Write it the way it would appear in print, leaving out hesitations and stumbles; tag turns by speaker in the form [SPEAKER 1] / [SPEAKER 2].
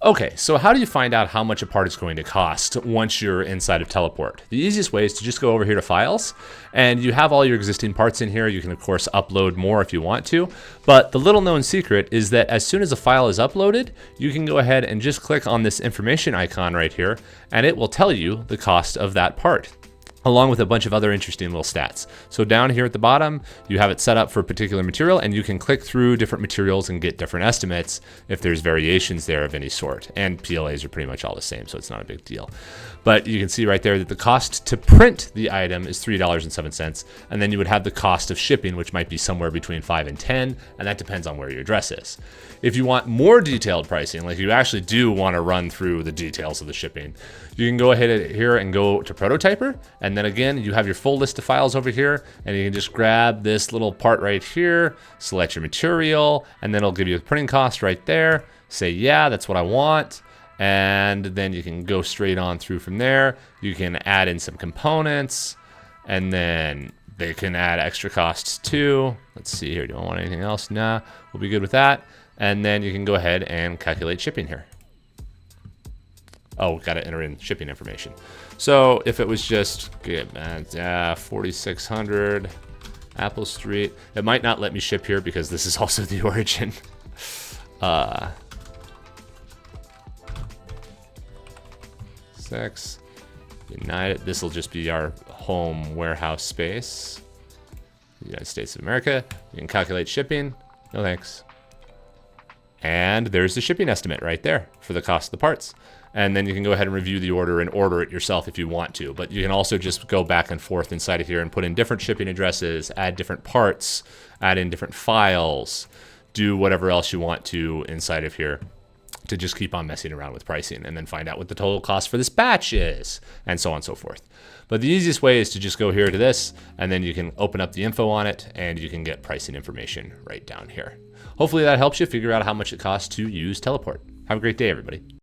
[SPEAKER 1] Okay, so how do you find out how much a part is going to cost once you're inside of Teleport? The easiest way is to just go over here to Files, and you have all your existing parts in here. You can, of course, upload more if you want to, but the little known secret is that as soon as a file is uploaded, you can go ahead and just click on this information icon right here, and it will tell you the cost of that part, along with a bunch of other interesting little stats. So down here at the bottom, you have it set up for a particular material, and you can click through different materials and get different estimates if there's variations there of any sort. And PLAs are pretty much all the same, so it's not a big deal. But you can see right there that the cost to print the item is $3.07, and then you would have the cost of shipping, which might be somewhere between 5 and 10, and that depends on where your address is. If you want more detailed pricing, like you actually do want to run through the details of the shipping, you can go ahead here and go to Prototyper, and then again, you have your full list of files over here, and you can just grab this little part right here, select your material, and then it'll give you the printing cost right there. Say, yeah, that's what I want. And then you can go straight on through from there. You can add in some components, and then they can add extra costs too. Let's see here. Do I want anything else? Nah, we'll be good with that. And then you can go ahead and calculate shipping here. Oh, got to enter in shipping information. So if it was just 4,600 Apple Street, it might not let me ship here because this is also the origin. United. This will just be our home warehouse space. United States of America. You can calculate shipping. No thanks. And there's the shipping estimate right there for the cost of the parts. And then you can go ahead and review the order and order it yourself if you want to. But you can also just go back and forth inside of here and put in different shipping addresses, add different parts, add in different files, do whatever else you want to inside of here to just keep on messing around with pricing, and then find out what the total cost for this batch is, and so on and so forth. But the easiest way is to just go here to this, and then you can open up the info on it, and you can get pricing information right down here. Hopefully that helps you figure out how much it costs to use Teleport. Have a great day, everybody.